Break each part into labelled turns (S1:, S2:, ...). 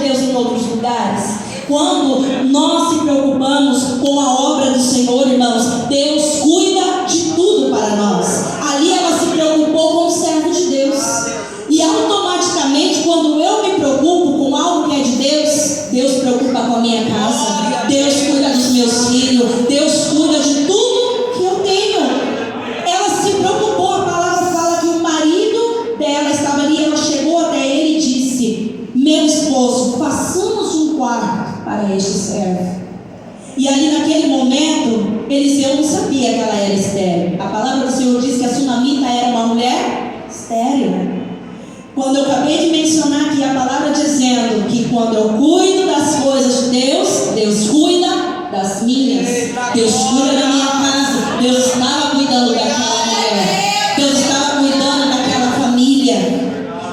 S1: Deus em outros lugares? Quando nós se preocupamos com a obra do Senhor, irmãos, Deus cuida de tudo para nós. Ali ela se preocupou com o servo de Deus. E automaticamente, quando eu me preocupo com algo que é de Deus, Deus se preocupa com a minha casa, Deus cuida dos meus filhos, Deus cuida de tudo que eu tenho. Ela se preocupou, a palavra fala que o marido dela estava ali, ela chegou até ele e disse: meu esposo, façamos um quarto para este servo. E ali naquele momento, Eliseu não sabia que ela era estéril. A palavra do Senhor diz que a sunamita era uma mulher estéril. Quando eu acabei de mencionar aqui a palavra dizendo que quando eu cuido das coisas de Deus, Deus cuida das minhas. Deus cuida da minha casa. Deus estava cuidando daquela mulher. Deus estava cuidando daquela família.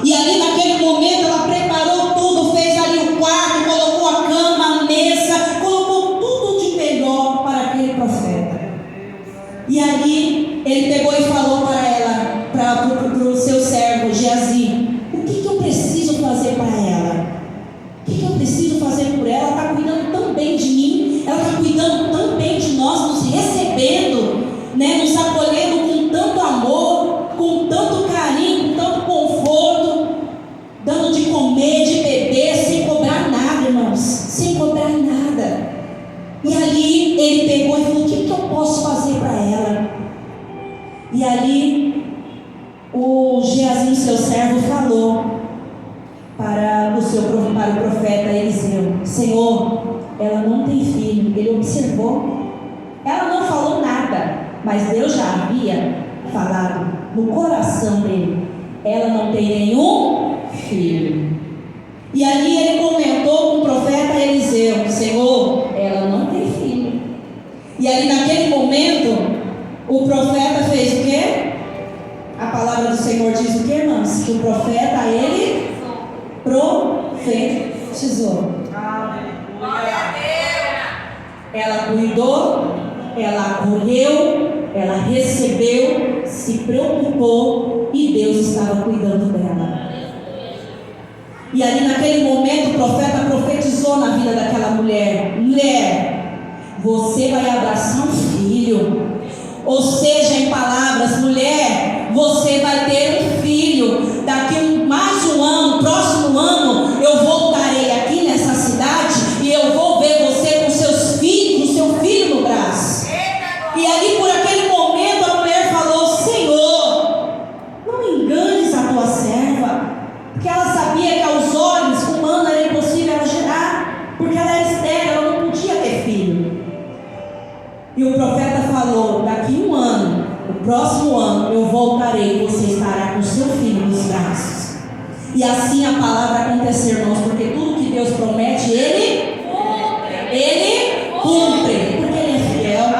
S1: E ali naquele momento ela preparou tudo, fez ali o quarto, colocou a cama, a mesa, colocou tudo de melhor para aquele profeta. E ali ele pegou e falou para ela, para o seu servo Geazi: o que eu preciso fazer para ela? O que eu preciso fazer por ela? Ela está cuidando tão bem de mim, ela está cuidando tão bem de nós, nos recebendo, né, nos acolhendo com tanto amor, com tanto carinho, com tanto conforto, dando de comer, de beber, sem cobrar nada, irmãos, sem cobrar nada. E ali ele pegou e falou: o que eu posso fazer para ela? E ali o Geazi, seu servo, falou para o profeta Eliseu: Senhor, ela não tem filho. Ele observou, ela não falou nada, mas Deus já havia falado no coração dele: ela não tem nenhum filho. E ali ele comentou com o profeta Eliseu: Senhor, ela não tem filho. E ali naquele momento o profeta fez o quê? A palavra do Senhor diz o que, irmãos? Que o profeta, ele profetizou. Ela cuidou, ela acolheu, ela recebeu, se preocupou, e Deus estava cuidando dela. E ali naquele momento o profeta profetizou na vida daquela mulher: mulher, você vai abraçar um filho. Ou seja, em palavras, mulher, você vai ter um filho. Daqui mais um ano, próximo ano, eu voltarei aqui nessa cidade e eu vou ver você com seus filhos, com seu filho no braço. E ali por aquele momento a mulher falou: Senhor, não me enganes a tua serva. Porque ela sabia que aos olhos humanos era impossível ela gerar, porque ela era estéril, ela não podia ter filho. E o profeta falou: daqui um ano, o próximo ano, eu voltarei e você estará com seu filho nos braços. E assim a palavra aconteceu, irmãos, porque tudo que Deus promete, Ele cumpre, porque Ele é fiel.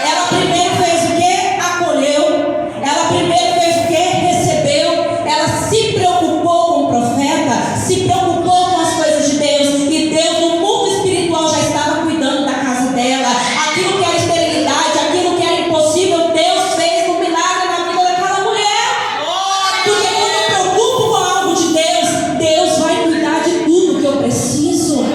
S1: Ela primeiro fez o quê? Acolheu. Ela primeiro fez o quê? Recebeu. Ela se preocupou com o profeta, se preocupou com as coisas de Deus, e Deus no mundo espiritual já estava cuidando da casa dela. Aquilo que era esterilidade, aquilo que era impossível, Deus fez um milagre na vida daquela mulher. Porque quando eu me preocupo com algo de Deus, Deus vai cuidar de tudo que eu preciso.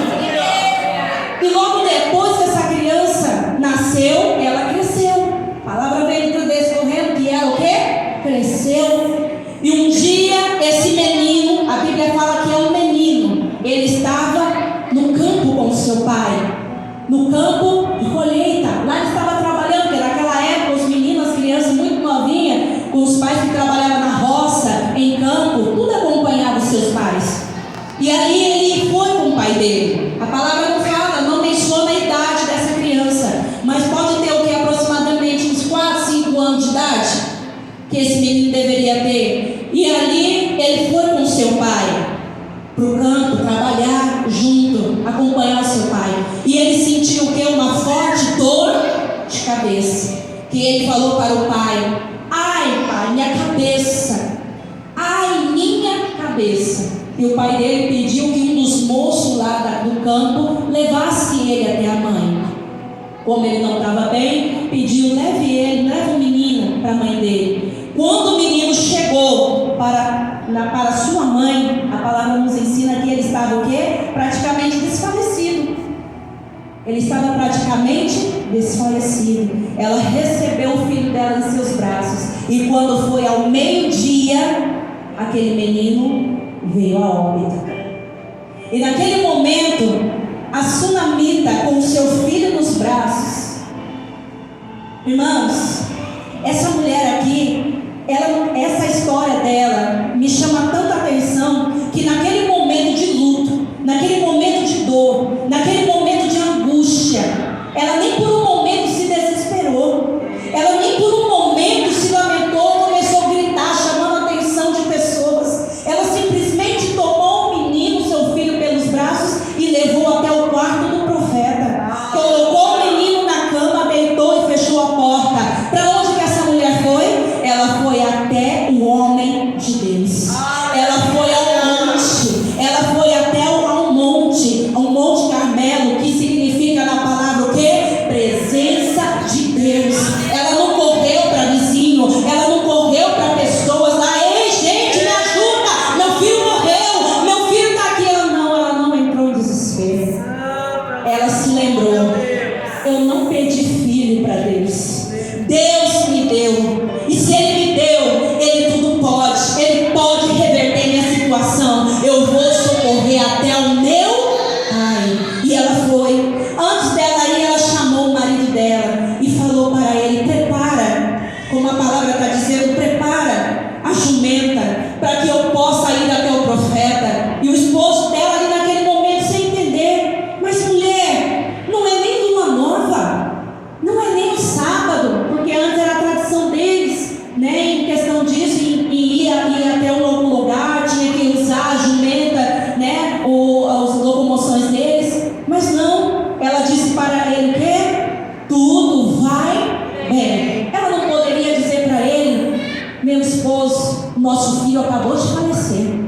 S1: E logo depois que essa criança nasceu, ela cresceu. A palavra veio descorrendo que ela o quê? Cresceu. E um dia esse menino, a Bíblia fala que é um menino, ele estava no campo com seu pai, no campo de colheita. Lá ele estava trabalhando, porque naquela época os meninos, as crianças muito novinhas, com os pais que trabalhavam na roça, em campo, tudo acompanhava os seus pais. E aí ele foi com o pai dele. A palavra não fala, não menciona a idade dessa criança, mas pode ter o que? Aproximadamente uns 4, 5 anos de idade, que esse menino deveria ter. E ali ele foi com seu pai para o campo, trabalhar junto, acompanhar o seu pai. E ele sentiu o que? Uma forte dor de cabeça. Que ele falou para o pai: ai pai, minha cabeça, ai minha cabeça. E o pai dele pediu que um dos moços lá do campo levasse ele até a mãe. Como ele não estava bem, pediu: leve o menino para a mãe dele. Quando o menino chegou para sua mãe, a palavra nos ensina que ele estava estava o quê? Praticamente desfalecido. Ele estava praticamente desfalecido. Ela recebeu o filho dela em seus braços. E quando foi ao meio-dia, aquele menino veio a óbito. E naquele momento, a sunamita, com o seu filho nos braços, irmãos, essa mulher aqui, essa história dela me chama tanta atenção, que naquele momento de luto, naquele momento de dor, naquele momento de angústia, ela nem por um momento se desesperou, ela nem por um momento se lamentou, começou a gritar, chamando a atenção de pessoas. Ela simplesmente tomou o menino, seu filho, pelos braços e levou até o quarto do profeta. Colocou o menino na cama, deitou e fechou a porta. Para onde que essa mulher foi? Ela foi até o homem de Deus. Ela foi ao monte. Ela foi até ao Monte Carmelo, que significa na palavra o quê? Presença de Deus. Ela não correu para vizinho, ela não correu para pessoas lá. Ei, gente, me ajuda, meu filho morreu, meu filho está aqui. Ela não entrou em desespero. Ela se lembrou: eu não pedi filho para Deus, Deus me deu. E se Ele me deu, Ele tudo pode, Ele pode reverter minha situação. Eu vou socorrer até o meu pai. E ela foi. Antes dela ir, ela chamou o marido dela e falou para ele: prepara, como a palavra está dizendo, prepara a jumenta, para que eu possa ir até o profeta. E o esposo dela ali naquele momento, sem entender: mas mulher, não é nem lua nova, não é nem o sábado, porque antes era a tradição deles, né, em questão disso, em ir até um novo lugar, tinha que usar a jumenta, né, as locomoções deles. Mas não, ela disse para ele que tudo vai bem. Ela não poderia dizer para ele: meu esposo, nosso filho acabou de falecer,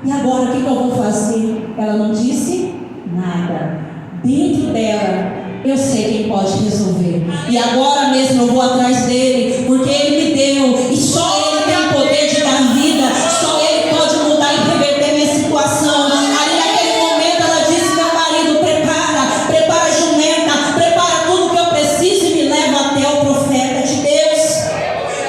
S1: e agora o que eu vou fazer? Ela não disse nada. Dentro dela: eu sei quem pode resolver, e agora mesmo eu vou atrás dele, porque ele me deu, e só ele tem o poder de dar vida, só ele pode mudar e reverter minha situação. Ali naquele momento ela disse: meu marido, prepara a jumenta, prepara tudo que eu preciso e me leva até o profeta de Deus.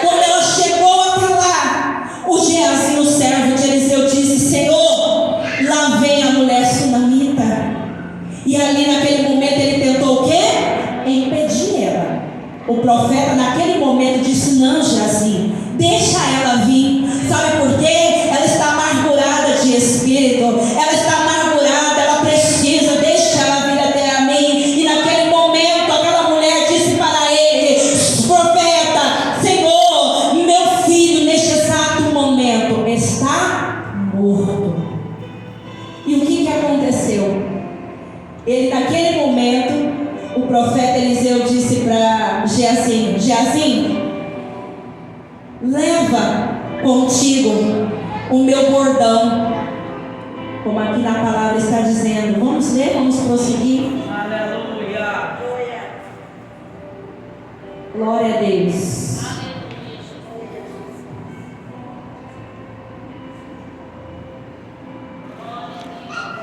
S1: Quando ela chegou até lá, o Geazi, o servo de Eliseu, disse: Senhor, lá vem a mulher sunamita. E ali naquele momento ele tentou o quê? Impedir ela. O profeta naquele momento disse: não, Geazi, deixa ela vir. Sabe por quê? Ela está amargurada de espírito, ela está amargurada, ela precisa, deixa ela vir até a mim. E naquele momento aquela mulher disse para ele: profeta, Senhor, meu filho neste exato momento está morto. E o que aconteceu? Ele, naquele momento, o profeta Eliseu disse para Geazi: Geazi, leva contigo o meu bordão, como aqui na palavra está dizendo. Vamos ler, vamos prosseguir.
S2: Aleluia.
S1: Glória a Deus.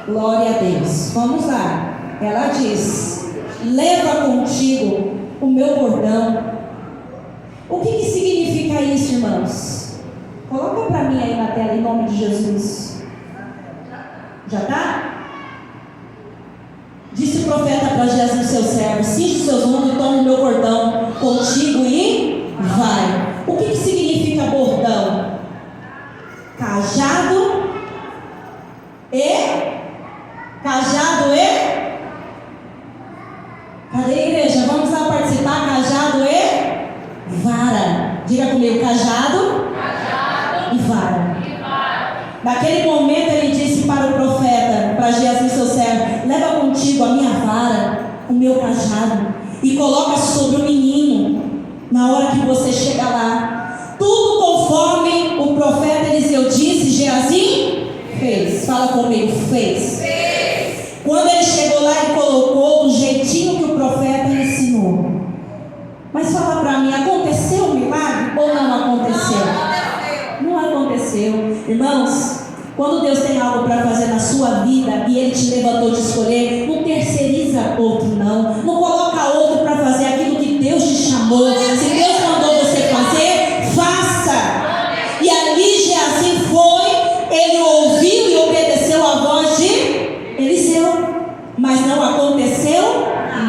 S1: Glória a Deus. Vamos lá. Ela diz: leva contigo o meu bordão. O que significa isso, irmãos? Coloca para mim aí na tela, em nome de Jesus. Já está? Disse o profeta para Geazi, seu servo: cinge os seus ombros e toma o meu bordão contigo e vai. O que significa bordão? Cajado e... Cadê a igreja? Vamos lá participar. Cajado e vara. Diga comigo: cajado e vara. Naquele momento ele disse para o profeta, para Geazi, seu servo: leva contigo a minha vara, o meu cajado, e coloca sobre o menino na hora que você chegar lá. Tudo conforme o profeta Eliseu disse, Geazi fez. Fala comigo: fez. Quando ele chegou lá, ele colocou do jeitinho que o profeta ensinou. Mas fala para mim: aconteceu o milagre ou não aconteceu? Não aconteceu. Irmãos, quando Deus tem algo para fazer na sua sua vida e Ele te levantou de escolher, não terceiriza outro não. Não coloca outro para fazer aquilo que Deus te chamou. Se Deus mandou você fazer, faça. E ali Geazi foi, ele ouviu e obedeceu a voz de Eliseu, mas não aconteceu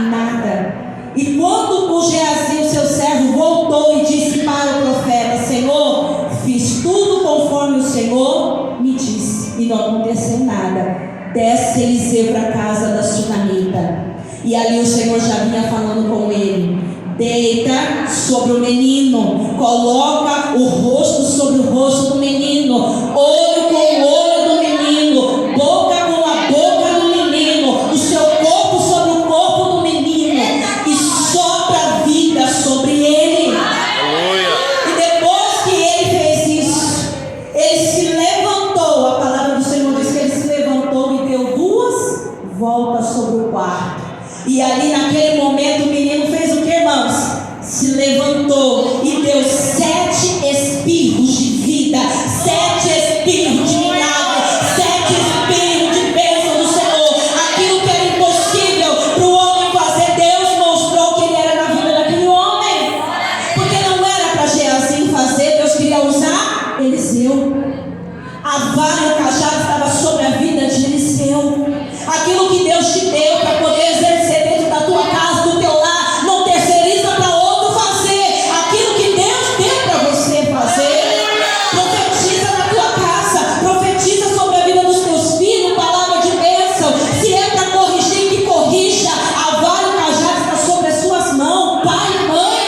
S1: nada. E quando o Geazi, o seu servo, voltou e disse para o profeta: Senhor, fiz tudo conforme o Senhor me disse, e não aconteceu nada. Desce Eliseu para a casa da sunamita. E ali o Senhor já vinha falando com ele: deita sobre o menino, coloca o rosto sobre o rosto do menino, olho com o olho do menino, boca com a boca do menino, o seu corpo sobre o corpo do menino, e sopra vida sobre ele.
S3: Aleluia.
S1: E depois que ele fez isso, ele se levantou. A palavra do Senhor diz que ele se levantou e deu 2 voltas sobre o quarto. E ali naquele momento o menino fez o que, irmãos? Se levantou e deu 7 espirros de vida, 7 espirros de milagre, 7 espirros de bênção do Senhor. Aquilo que era impossível para o homem fazer, Deus mostrou que ele era na vida daquele homem. Porque não era para Geazi fazer, Deus queria usar Eliseu. A vara e o cajado estava sobre a vida de Eliseu. Aquilo que Deus te deu para poder exercer dentro da tua casa, do teu lar, não terceiriza para outro fazer. Aquilo que Deus deu para você fazer, profetiza na tua casa, profetiza sobre a vida dos teus filhos, palavra de bênção. Se é para corrigir, que corrija. A vara e o cajado está sobre as suas mãos, pai e mãe,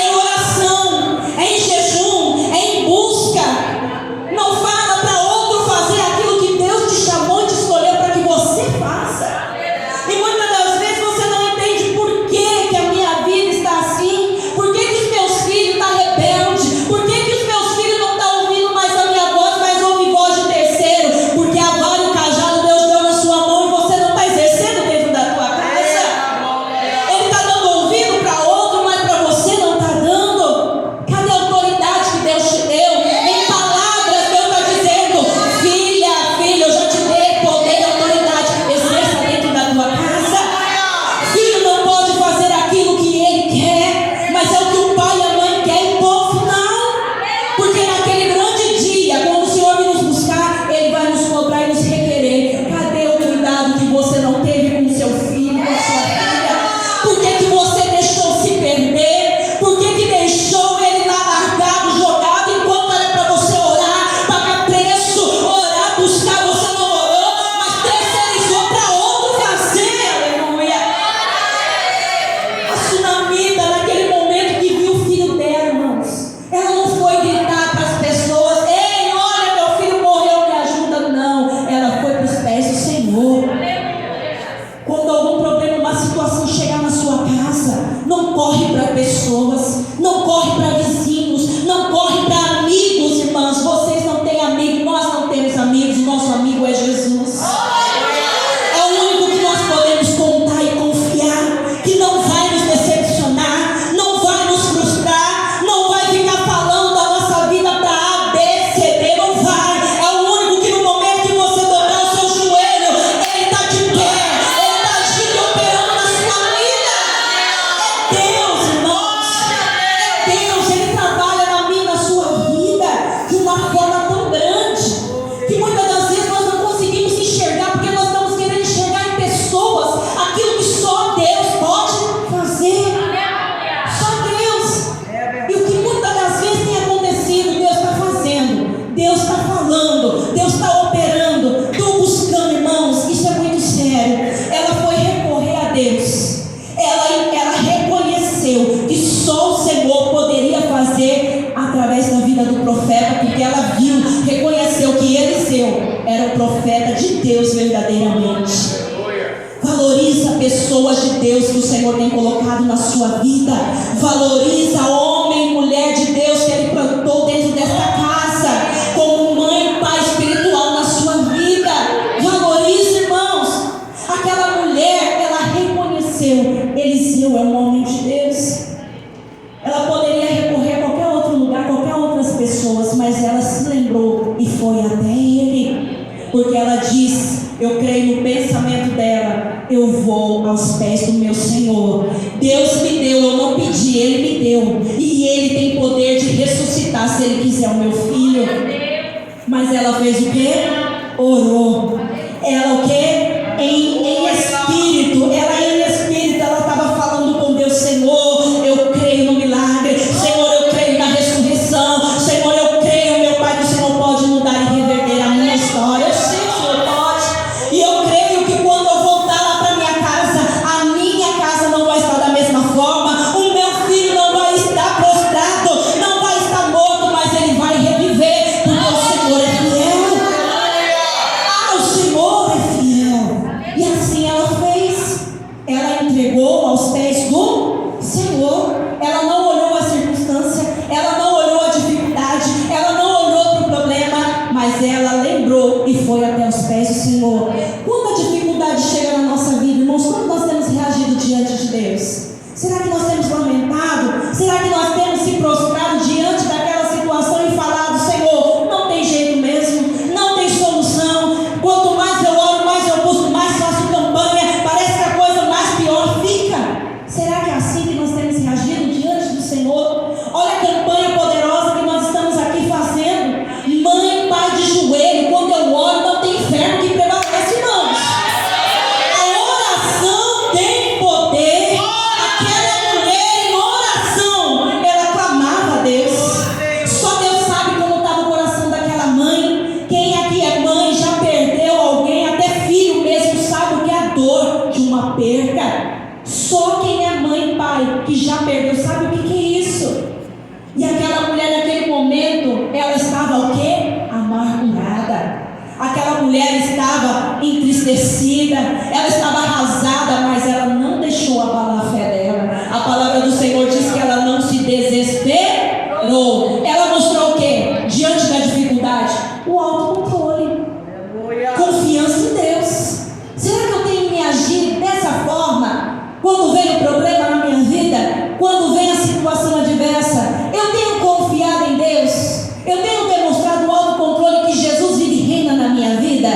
S1: em oração, em jejum, em busca. Não fala para outro fazer aquilo que Deus te chamou e te escolheu para que você faça. E muitas das vezes você não entende por que a minha vida está assim, por que os meus filhos estão rebeldes, por que os meus filhos não estão ouvindo mais a minha voz, mas ouvem voz de terceiro, porque a vara e o cajado Deus deu na sua mão e você não está exercendo dentro da tua casa. Ele está dando ouvido para outro, mas para você não está dando. Cadê a autoridade que Deus te deu? Em palavras Deus está dizendo: filha, filho, eu já te dei poder e autoridade, exerça dentro da tua casa. Filho não pode fazer aquilo que ele quer, mas é o que o pai e a mãe querem, ponto final. Porque naquele grande dia, quando o Senhor vir nos buscar, Ele vai nos cobrar e nos requerer. Cadê o cuidado que você não teve com o seu filho, com a sua filha? Por que você deixou se perder? Por que deixou ele lá largado, jogado, enquanto era para você orar, pagar preço, orar, buscar? Você não orou, mas terceirizou para outro fazer. Aleluia. A sunamita, naquele momento que viu o filho dela, irmãos, ela não foi gritar para as pessoas: ei, olha, meu filho morreu, me ajuda. Não, ela foi para os pés do Senhor. Quando algum problema, uma situação chegar na sua casa, não corre para pessoas, não corre para vizinhos, não corre para amigos, irmãos. Vocês não têm amigo, nós não temos amigos, o nosso amigo é Jesus. É o único que nós podemos contar e confiar, que não vai nos decepcionar, não vai nos frustrar, não vai ficar falando da nossa vida para A, B, C, D, não vai. É o único que no momento que você dobrar o seu joelho, Ele está de pé, Ele está agindo e operando na sua vida. É Deus, irmãos, é Deus. Ele trabalha na minha, na sua vida de uma forma tão grande, que muitas das vezes nós não conseguimos enxergar, porque nós estamos querendo enxergar em pessoas aquilo que só Deus pode fazer. Só Deus. E o que muitas das vezes tem acontecido, Deus está fazendo, Deus está falando, Deus está operando. Estou buscando, irmãos, isso é muito sério. Ela foi recorrer a Deus. Ela reconheceu que só o Senhor poderia fazer através da vida do profeta, porque ela viu, reconheceu que Eliseu era o profeta de Deus verdadeiramente. Valoriza pessoas de Deus que o Senhor tem colocado na sua vida. Valoriza homem e mulher de Deus que Ele plantou dentro desta casa, como mãe e pai espiritual na sua vida. Valoriza, irmãos. Aquela mulher, ela reconheceu: Eliseu é um homem de Deus. Ela poderia recorrer a qualquer outro lugar, qualquer outras pessoas, mas ela se lembrou e foi até ele, porque ela disse: diz: eu creio no pensamento dela, eu vou aos pés do meu Senhor. Deus me deu, eu não pedi, Ele me deu. E Ele tem poder de ressuscitar se Ele quiser o meu filho. Mas ela fez o quê? Orou. Ela o quê? Em espírito. Ela estava falando com Deus: Senhor, eu creio no milagre. Senhor, eu creio na ressurreição. Senhor, eu creio, meu Pai, que o Senhor pode mudar e reverter a minha história. Eu sei que o Senhor pode. E eu creio que quando eu voltar lá para minha casa, a minha casa não vai estar da mesma forma. O meu filho não vai estar prostrado, não vai estar morto, mas ele vai reviver, porque o Senhor é fiel. Ah, o Senhor é fiel. E assim ela fez. Ela entregou aos pés do Senhor. Ela não olhou a circunstância, ela não olhou a dificuldade, ela não olhou para o problema, mas ela lembrou e foi até os pés do Senhor. Quando a dificuldade chega na nossa vida, irmãos, como nós temos reagido diante de Deus? Será que nós temos lamentado? Será que nós temos se prostrado diante daquela situação e falado: Senhor, não tem jeito mesmo, não tem solução. Quanto mais eu oro, mais eu busco, mais faço campanha, parece que a coisa mais pior fica. Será que é assim que nós temos reagido diante do Senhor? Olha a campanha poderosa que nós estamos aqui fazendo. Mãe, pai de joelho, quando eu oro, não tem inferno que prevalece, irmãos. A oração tem poder. Aquela mulher, em oração, ela clamava a Deus. Só Deus sabe como estava o coração daquela mãe. Quem aqui é mãe já perdeu alguém, até filho mesmo sabe o que é a dor de uma perda. Só quem é mãe e pai que já perdeu sabe o que é isso. E aquela mulher naquele momento, ela estava o quê? Amargurada. Aquela mulher estava entristecida, ela estava arrasada, mas ela não deixou abalar a fé dela. A palavra do Senhor diz que ela não se desesperou. Ela mostrou o quê? Diante da dificuldade, o autocontrole, confiança em Deus. Será que eu tenho me agido dessa forma? Quando vem o problema na minha vida, quando vem a situação adversa, eu tenho confiado em Deus? Eu tenho demonstrado o autocontrole que Jesus vive e reina na minha vida?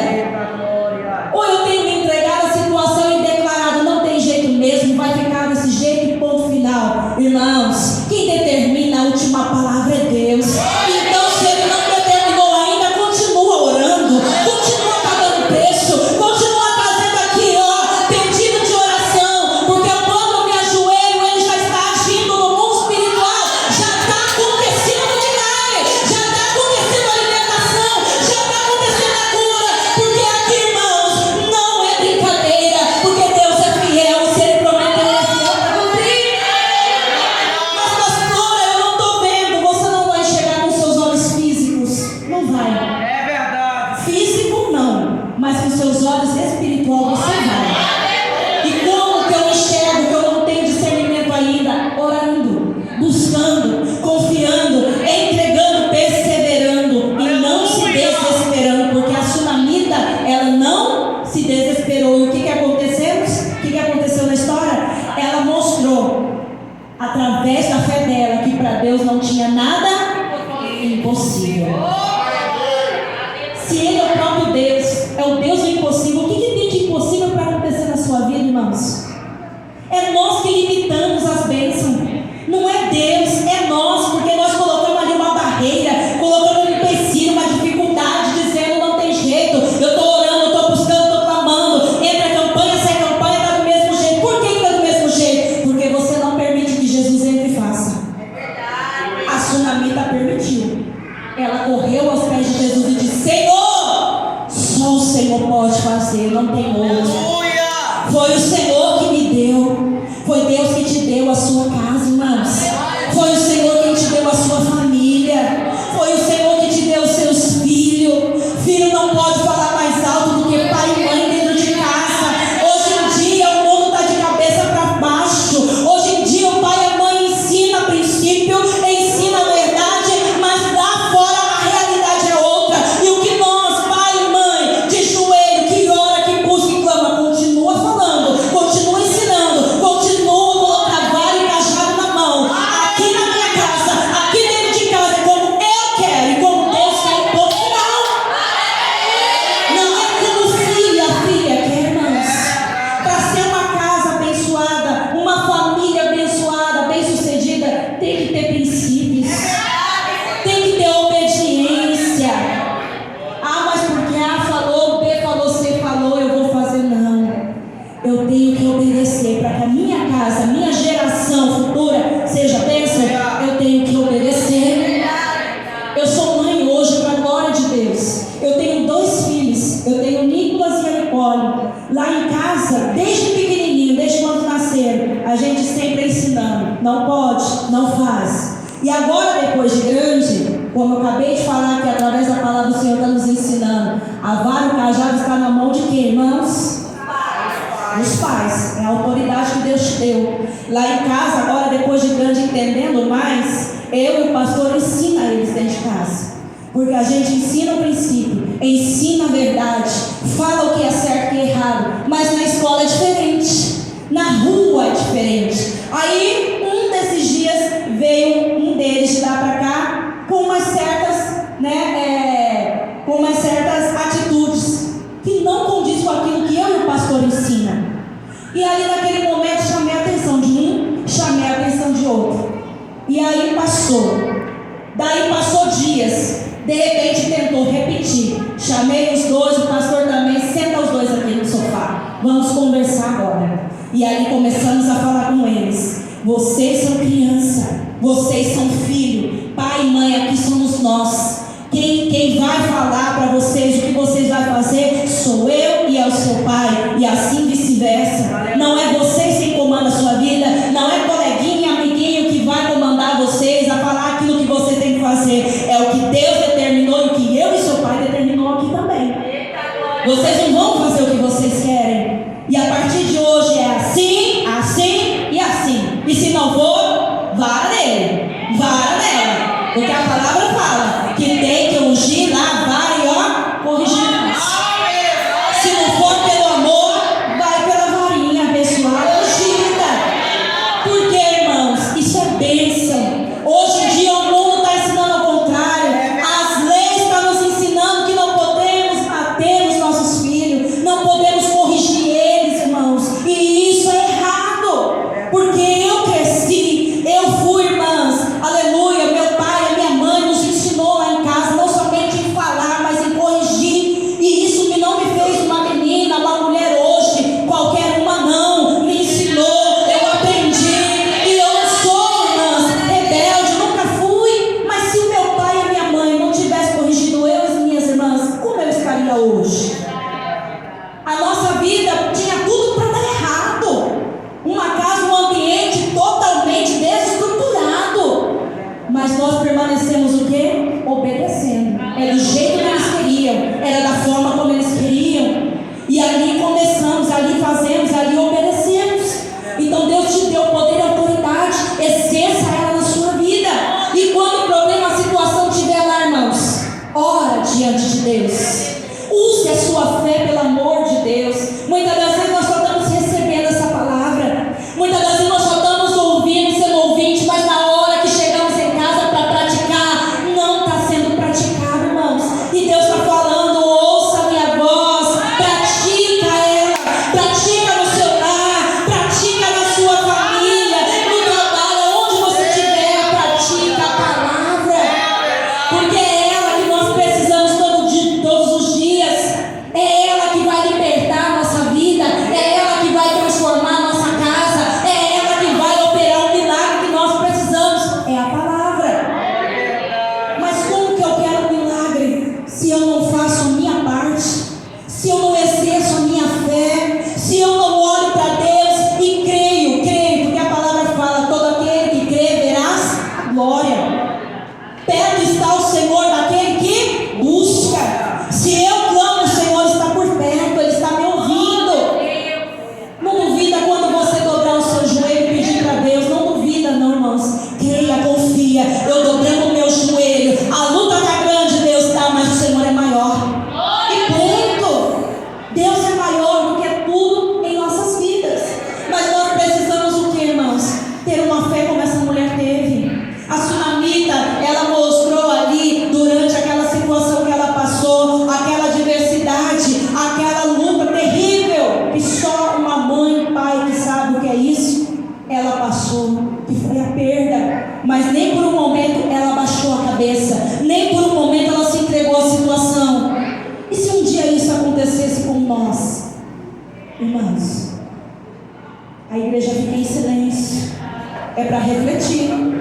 S1: Ou eu tenho me entregado à situação e declarado: não tem jeito mesmo, vai ficar desse jeito e ponto final? Irmãos, quem determina a última palavra é Deus. Então, se Ele não determinou ainda, continua orando, continua pagando preço, continua fazendo aqui, ó, pedido de oração, porque quando eu me ajoelho, Ele já está agindo no mundo espiritual, já está acontecendo milagre, já está acontecendo a libertação, já está acontecendo a cura, porque aqui, irmãos, não é brincadeira, porque Deus é fiel, e se Ele prometeu, Ele é fiel para cumprir. Mas, pastora, eu não estou vendo. Você não vai enxergar com seus olhos físicos, não vai.
S2: É verdade.
S1: Físico não, mas com seus olhos espirituais você vai. E como que eu enxergo que eu não tenho discernimento ainda? Orando, buscando, confiando, entregando, perseverando e não se desesperando, porque a sunamita, ela não se desesperou. E o que aconteceu? O que aconteceu na história? Ela mostrou, através da fé dela, que para Deus não tinha nada impossível. Se Ele é o próprio Deus, é o Deus do impossível, o que tem de impossível para acontecer na sua vida, irmãos? É nós que limitamos as bênçãos. Não é Deus, é nós, porque nós colocamos ali uma barreira, colocamos um empecilho, uma dificuldade, dizendo: não tem jeito, eu estou orando, eu estou buscando, estou clamando, entra a campanha, sai a campanha, está do mesmo jeito. Por que está do mesmo jeito? Porque você não permite que Jesus entre e faça. A sunamita permitiu. Ela correu aos pés de Jesus e disse: Senhor, só o Senhor pode fazer, não tem outro. Foi o Senhor que me deu. Foi Deus que te deu a sua casa, irmãos. Foi o Senhor que te deu a sua família. Foi o Senhor que te deu os seus filhos. Filho não pode falar mais alto do que pai e mãe dentro de casa. Hoje em dia o mundo está de cabeça para baixo. Hoje em dia o pai e a mãe ensina princípio, ensina a verdade, mas lá fora a realidade é outra. E o que nós, pai e mãe, de joelho, que ora, que busca e clama, continua falando. olho. Lá em casa, desde pequenininho, desde quando nasceram, a gente sempre ensinando. Não pode, não faz. E agora, depois de grande, como eu acabei de falar, que através da palavra do Senhor está nos ensinando, a vara e o cajado está na mão de quem, irmãos? Os pais. É a autoridade que Deus te deu. Lá em casa, agora, depois de grande, entendendo mais, eu e o pastor ensina eles dentro de casa. Porque a gente ensina o princípio, ensina a verdade, fala o que é certo e errado, mas na escola é diferente, na rua é diferente. Aí, um desses dias, veio um deles de lá para cá, com umas certas, com umas certas atitudes, que não condiz com aquilo que eu e o pastor ensina. E aí, naquele momento, chamei a atenção de um, chamei a atenção de outro. E aí passou. Daí passou dias. De repente tentou repetir. Chamei os dois, o pastor também. Senta os dois aqui no sofá. Vamos conversar agora. E aí começamos a falar com eles. Vocês são criança. Vocês são filho. Pai e mãe, aqui somos nós. Quem vai falar para vocês o que vocês vão fazer sou eu e é o seu pai. E assim vice-versa. Não é vocês quem comanda a sua vida. Não é coleguinha, amiguinho que vai comandar vocês a falar aquilo que vocês têm que fazer. É o que Deus determinou e o que eu e seu pai determinou aqui também. Vocês não vão fazer o que vocês querem. E a partir de hoje é assim, assim e assim. E se não for, vara nele, vara nela. Porque a palavra fala que tem que ungir lá, vara e ó, corrigir. Se não for pelo amor, vai pela varinha abençoada, ungida. Porque, irmãos, isso é bênção. Hoje em dia o mundo está ensinando ao contrário. As leis estão nos ensinando que não podemos bater nos nossos filhos, não podemos corrigir eles, irmãos. E isso é errado. Porque eu cresci, eu fui, irmãs, aleluia, meu pai, a minha mãe nos ensinou lá em casa, não somente em falar, mas em corrigir. E isso não me fez uma menina, uma mulher hoje, qualquer uma não. Me ensinou, eu aprendi. E eu não sou, irmãs, rebelde, nunca fui. Mas se o meu pai e a minha mãe não tivessem corrigido eu e as minhas irmãs, como eu estaria hoje? A nossa vida tinha tudo para dar errado. Uma casa, um ambiente totalmente desestruturado. Mas nós permanecemos o quê? Obedecendo. Era do jeito que eles queriam, era da forma como eles queriam. E ali começamos, ali fazemos, ali obedecemos. Então Deus te deu poder e autoridade. Exerça ela na sua vida. E quando o problema, a situação estiver lá, irmãos, ora diante de Deus. Use a sua fé pelo amor de Deus. Muitas das vezes nós só estamos recebendo essa palavra. Muitas das vezes nós só estamos ouvindo, sendo ouvinte, mas na hora que chegamos em casa para praticar, não está sendo praticado, irmãos. E Deus está falando, ouça a minha voz, pratica ela, pratica no seu lar, pratica na sua família, no trabalho, onde você estiver, pratica a palavra. Porque é ela que nós precisamos todo dia, todos os dias. É ela que vai libertar a nossa vida, é ela que vai transformar a nossa casa, é ela que vai operar o milagre que nós precisamos. É a palavra. Mas como que eu quero um milagre se eu não faço a minha parte, se eu não exerço a minha fé, se eu não olho para Deus e creio, porque a palavra fala, todo aquele que crê verás a glória. Perto está o Senhor daquele que busca. Se eu clamo, o Senhor está por perto, Ele está me ouvindo. Não duvida quando você dobrar o seu joelho e pedir para Deus. Não duvida não, irmãos. Creia, confia. Eu dobrando o meu joelho. A luta está grande, Deus está, mas o Senhor é maior. E ponto. Deus é maior do que tudo em nossas vidas. Mas nós precisamos o que, irmãos? Ter uma fé como essa mulher teve. A sunamita, ela mostrou ali, durante aquela situação que ela passou, aquela adversidade, aquela luta terrível, que só uma mãe e pai que sabe o que é isso, ela passou, que foi a perda. Mas nem por um momento ela abaixou a cabeça, nem por um momento ela se entregou à situação. E se um dia isso acontecesse com nós, irmãos? A igreja fica em silêncio, é para refletir.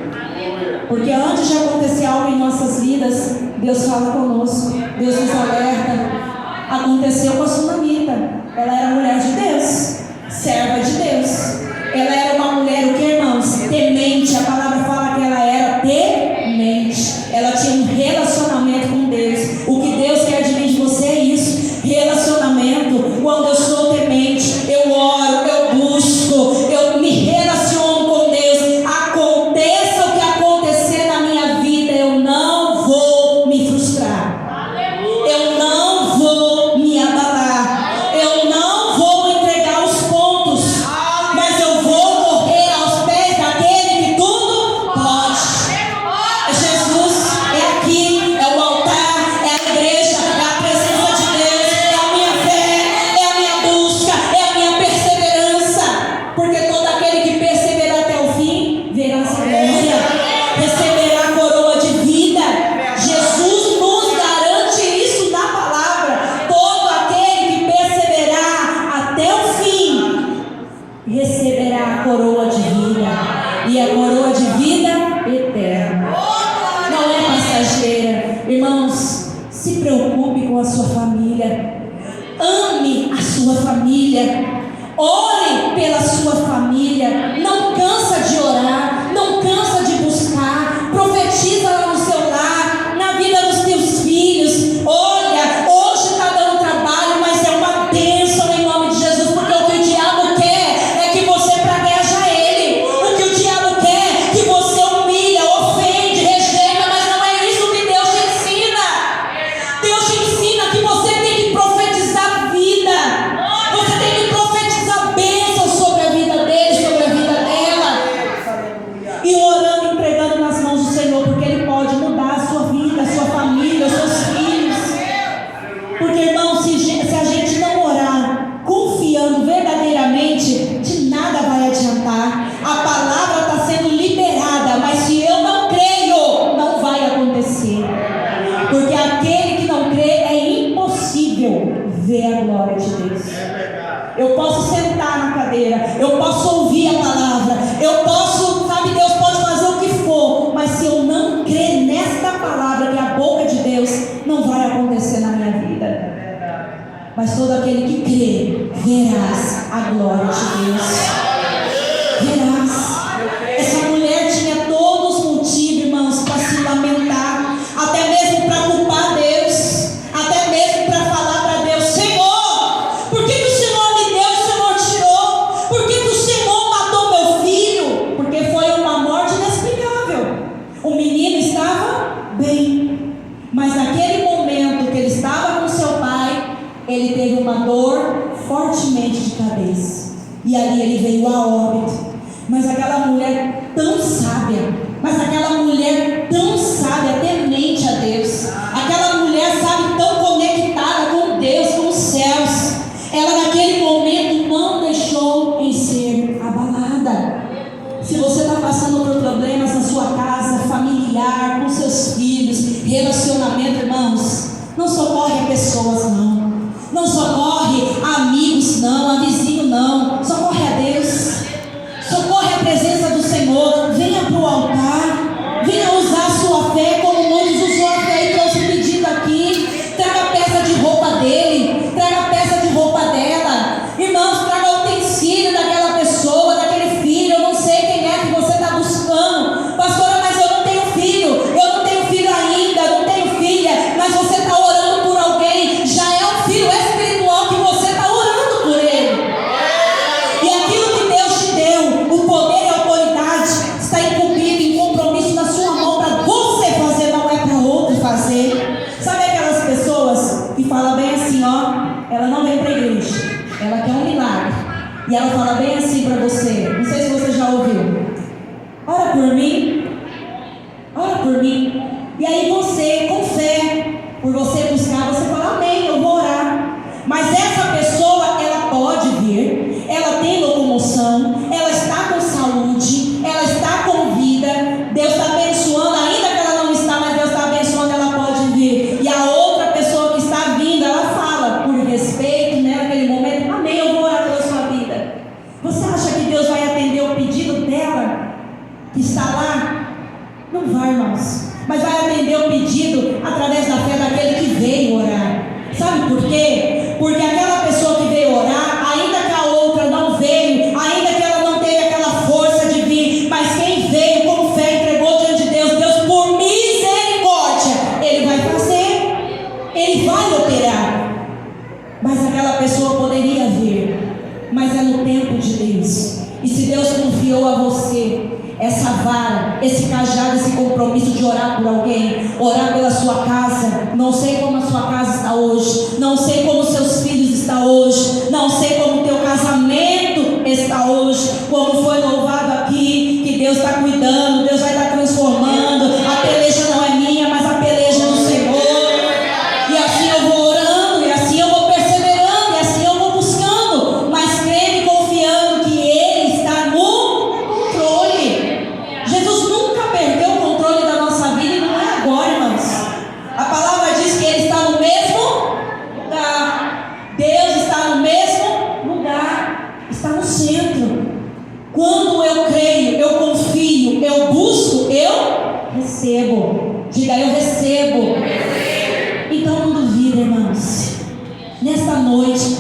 S1: Porque antes de acontecer algo em nossas vidas, Deus fala conosco, Deus nos alerta. Aconteceu com a sunamita. sua família. Ore pela sua família. Não cansa de orar, não cansa de buscar. Profetiza lá no seu lar, na vida dos teus filhos. Olha, hoje está dando trabalho, mas é uma bênção em nome de Jesus, porque o que o diabo quer é que você pragueja ele. O que o diabo quer é que você humilha, ofende, rejeita, mas não é isso que Deus te ensina. Deus te ensina que você tem que profetizar vida. Você tem que profetizar bênção sobre a vida dele, sobre a vida dela. E orando, entregando nas mãos do Senhor, porque Ele pode mudar a sua vida, a sua família, os seus filhos. Porque, irmão, se a gente não orar confiando verdadeiramente, de nada vai adiantar. A palavra está sendo liberada, mas se eu não creio, não vai acontecer. Porque aquele que não crê é impossível ver a glória de Deus. Eu posso sentar na cadeira, eu posso ouvir a palavra, eu posso, sabe, Deus pode fazer o que for, mas se eu não crer nesta palavra, que é a boca de Deus, não vai acontecer na minha vida. Mas todo aquele que crê, verás a glória de Deus. Verás. Essa mulher tinha todos os motivos, irmãos, para se lamentar, até mesmo para culpar Deus, até mesmo para falar para Deus: Senhor, por que o Senhor me deu, o Senhor tirou? Por que o Senhor matou meu filho? Porque foi uma morte inexplicável. O menino estava bem, mas naquele momento que ele estava com seu pai, ele teve uma dor fortemente de cabeça, e ali ele veio a óbito. Mas aquela mulher tão sábia, temente a Deus, aquela mulher, sabe, tão conectada com Deus, com os céus, ela naquele momento não deixou em ser abalada. Se você está passando por problemas na sua casa, familiar, com seus filhos, relacionamento, irmãos, não socorre a pessoas, não socorre a amigos, não, a vizinho, não, socorre a Deus, socorre a presença do Senhor. Venha para o altar, venha usar a sua fé como muitos usou a fé e trouxe pedido aqui. Traga a peça de roupa dele, traga a peça de roupa dela, irmãos, traga o utensílio daquela pessoa, daquele filho. Eu não sei quem é que você está buscando, pastora, mas eu não tenho filho ainda, eu não tenho filha, mas você está orando por alguém, já é um filho espiritual que você está orando por ele. E aquilo que Deus te deu, o poder e a autoridade, está incumbido em compromisso na sua mão para você fazer, não é para outro fazer. Sabe aquelas pessoas que falam bem assim, ó, ela não vem para a igreja, ela quer um milagre, e ela fala bem assim para você, não sei se você já ouviu: ora por mim, e aí você, com fé, por você buscar, você fala: amém, eu vou orar. Mas essa pessoa, ela pode vir, ela tem locomoção, ela está com saúde, ela está com vida, Deus está abençoando, ainda que ela não está, mas Deus está abençoando, ela pode vir. E a outra pessoa que está vindo, ela fala, por respeito, né, naquele momento: amém, eu vou orar pela sua vida. Você acha que Deus vai atender o pedido dela, que está lá? Não vai, irmãos, mas vai atender o pedido através da fé daquele que veio orar. Sabe por quê? Porque aquela pessoa que veio orar, ainda que a outra não veio, ainda que ela não teve aquela força de vir, mas quem veio com fé, entregou diante de Deus, Deus por misericórdia, Ele vai fazer, Ele vai operar. Mas aquela pessoa poderia vir, mas é no tempo de Deus. E se Deus confiou a você essa vara, esse cajado, esse compromisso de orar por alguém, orar pela sua casa, não sei como a sua casa está hoje, não sei como seus filhos estão hoje, não sei como o teu casamento está hoje, como foi louvado aqui, que Deus está cuidando, Deus vai estar transformando. A peleja não é minha, mas a peleja é do Senhor. E assim eu vou orando, e assim eu vou perseverando, e assim eu vou buscando, mas crendo e confiando que Ele está no controle. Jesus nunca perdeu o controle da nossa vida, e não é agora, irmãos. A palavra diz que Ele está no mesmo lugar. Deus está no mesmo lugar, está no centro. Quando eu creio, eu confio, eu busco, eu recebo. Diga: eu recebo. Então não duvida, irmãos. Nesta noite,